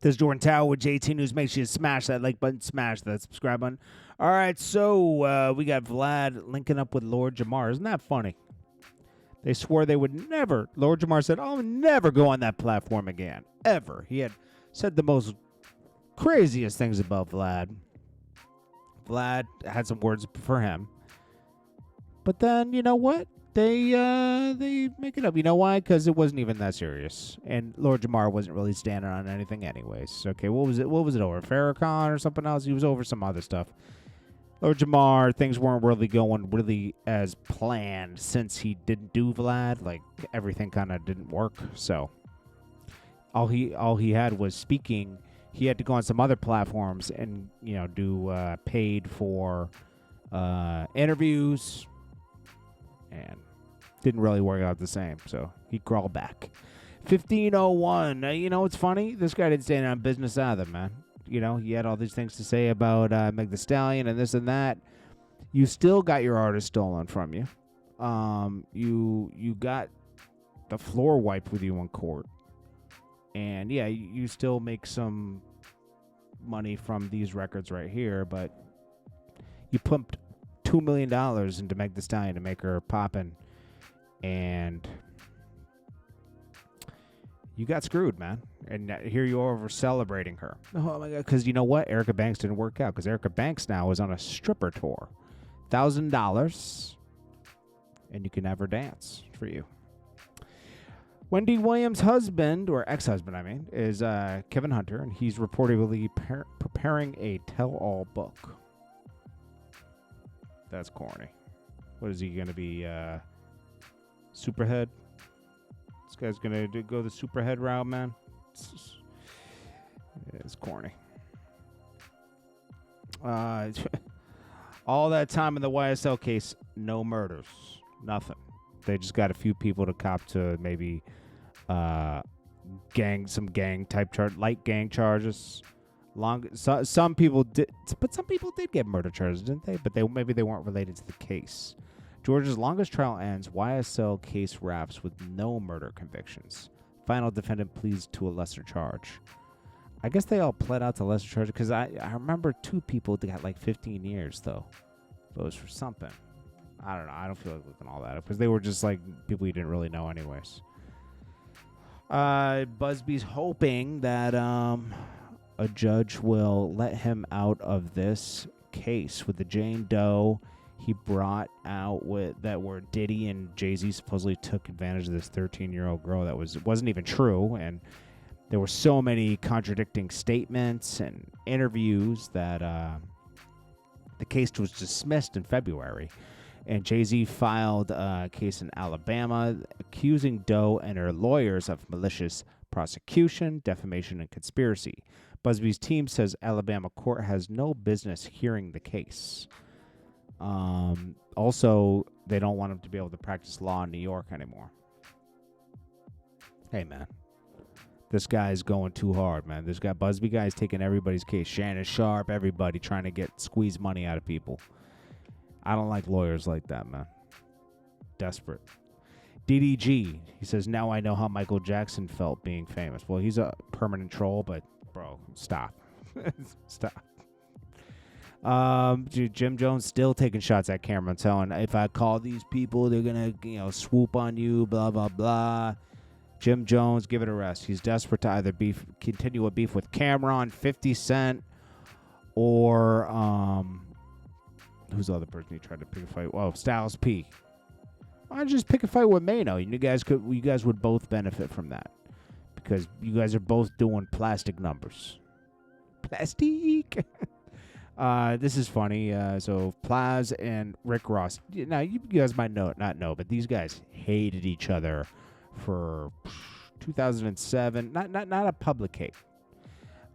This is Jordan Tower with JT News. Make sure you smash that like button, smash that subscribe button. All right, so we got Vlad linking up with Lord Jamar. Isn't that funny? They swore they would never. Lord Jamar said, I'll never go on that platform again. Ever. He had said the most craziest things about Vlad. Vlad had some words for him. But then, you know what? They make it up. You know why? Because it wasn't even that serious. And Lord Jamar wasn't really standing on anything anyways. Okay, what was it? What was it over? Farrakhan or something else? He was over some other stuff. Lord Jamar, things weren't really going really as planned since he didn't do Vlad. Like, everything kind of didn't work. So all he had was speaking. He had to go on some other platforms and, you know, do paid for interviews, and didn't really work out the same. So he crawled back. 1501. You know, it's funny. This guy didn't stand on business either, man. You know, he had all these things to say about Meg the Stallion and this and that. You still got your artist stolen from you. You got the floor wiped with you in court. And yeah, you still make some money from these records right here, but you pumped $2 million into Meg the Stallion to make her poppin', and you got screwed, man. And here you are over celebrating her. Oh my God! Because you know what? Erica Banks didn't work out. Because Erica Banks now is on a stripper tour, $1,000, and you can have her dance for you. Wendy Williams' husband, or ex-husband, I mean, is Kevin Hunter, and he's reportedly preparing a tell-all book. That's corny. What is he going to be, Superhead? This guy's going to go the Superhead route, man. It's corny. All that time in the YSL case, no murders. Nothing. They just got a few people to cop to maybe some gang type charge, light gang charges. Some people did, but some people did get murder charges, didn't they? But maybe they weren't related to the case. Georgia's longest trial ends. YSL case wraps with no murder convictions. Final defendant pleads to a lesser charge. I guess they all pled out to lesser charge because I remember 2 people that got like 15 years though. But it was for something. I don't know. I don't feel like looking all that up because they were just like people you didn't really know anyways. Busby's hoping that a judge will let him out of this case with the Jane Doe he brought out where Diddy and Jay-Z supposedly took advantage of this 13-year-old girl that wasn't even true, and there were so many contradicting statements and interviews that the case was dismissed in February. And Jay-Z filed a case in Alabama accusing Doe and her lawyers of malicious prosecution, defamation, and conspiracy. Busby's team says Alabama court has no business hearing the case. Also, they don't want him to be able to practice law in New York anymore. Hey, man. This guy's going too hard, man. This guy, Busby guy, is taking everybody's case. Shannon Sharp, everybody trying to squeeze money out of people. I don't like lawyers like that, man. Desperate. DDG, he says, now I know how Michael Jackson felt being famous. Well, he's a permanent troll, but, bro, stop. Stop. Jim Jones still taking shots at camera and telling, if I call these people, they're going to, swoop on you, blah, blah, blah. Jim Jones, give it a rest. He's desperate to either continue a beef with Cameron, 50 Cent, or, who's the other person he tried to pick a fight? Oh, Styles P. Why don't you just pick a fight with Mano? You guys would both benefit from that. Because you guys are both doing plastic numbers. Plastic. This is funny. So Plies and Rick Ross. Now you guys might not know, but these guys hated each other for 2007. Not a public hate.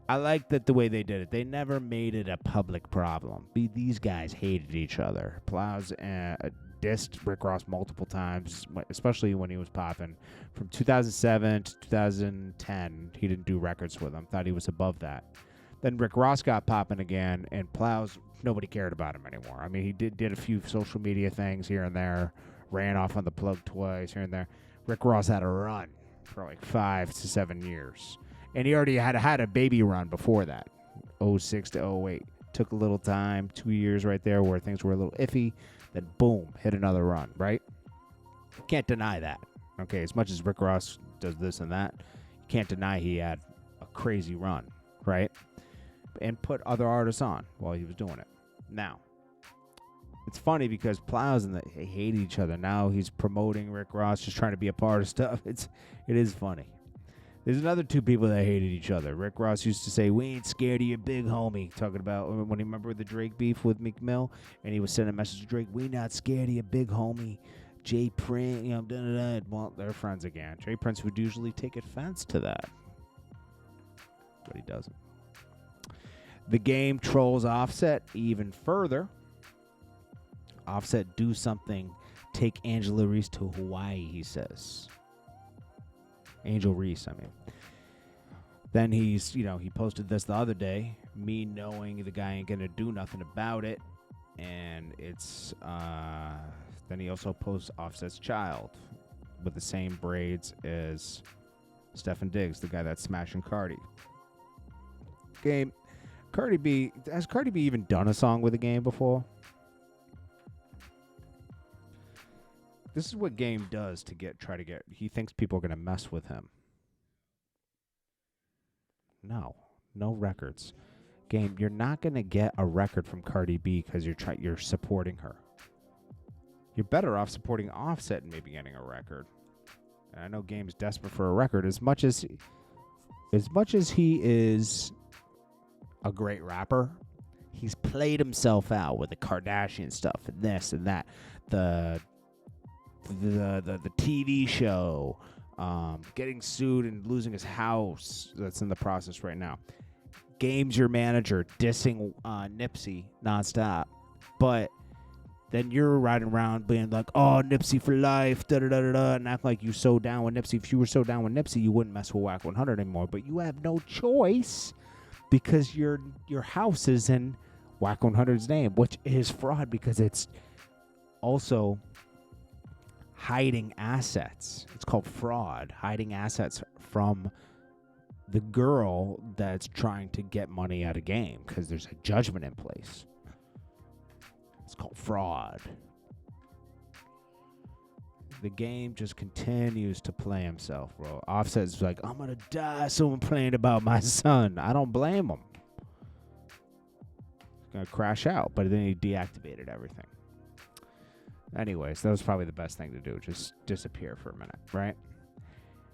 I like that the way they did it. They never made it a public problem. These guys hated each other. Plies dissed Rick Ross multiple times, especially when he was popping. From 2007 to 2010, he didn't do records with him. Thought he was above that. Then Rick Ross got popping again, and Plies, nobody cared about him anymore. I mean, he did a few social media things here and there, ran off on the plug twice here and there. Rick Ross had a run for like 5 to 7 years. And he already had a baby run before that, '06 to '08. Took a little time, 2 years right there where things were a little iffy. Then boom, hit another run, right? Can't deny that. Okay, as much as Rick Ross does this and that, you can't deny he had a crazy run, right? And put other artists on while he was doing it. Now, it's funny because Plies and they hated each other. Now he's promoting Rick Ross, just trying to be a part of stuff. It is funny. There's another two people that hated each other. Rick Ross used to say, "We ain't scared of your big homie," talking about when he remember the Drake beef with Meek Mill, and he was sending a message to Drake, "We not scared of your big homie, Jay Prince." Well, they're friends again. Jay Prince would usually take offense to that, but he doesn't. The Game trolls Offset even further. Offset do something. Take Angela Reese to Hawaii, he says. Angel Reese, I mean. Then he posted this the other day. Me knowing the guy ain't gonna do nothing about it. And it's, then he also posts Offset's child with the same braids as Stefan Diggs, the guy that's smashing Cardi. Game. Has Cardi B even done a song with the Game before? This is what Game does to try to get. He thinks people are gonna mess with him. No records. Game, you're not gonna get a record from Cardi B because you're supporting her. You're better off supporting Offset and maybe getting a record. And I know Game's desperate for a record as much as he is a great rapper. He's played himself out with the Kardashian stuff and this and that. The TV show, getting sued and losing his house. That's in the process right now. Game's your manager, dissing Nipsey nonstop. But then you're riding around being like, "Oh, Nipsey for life," da-da-da-da-da, and act like you so down with Nipsey. If you were so down with Nipsey, you wouldn't mess with Whack 100 anymore. But you have no choice because your house is in Whack 100's name, which is fraud because it's also hiding assets. It's called fraud, hiding assets from the girl that's trying to get money out of Game because there's a judgment in place. It's called fraud. The Game just continues to play himself, bro. Offset's like, "I'm gonna die someone playing about my son." I don't blame him. He's gonna crash out, but then he deactivated everything. Anyways, that was probably the best thing to do. Just disappear for a minute, right?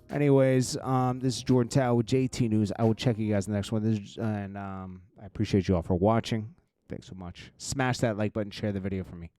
Anyways, this is Jordan Tower with JT News. I will check you guys in the next one. I appreciate you all for watching. Thanks so much. Smash that like button, share the video for me.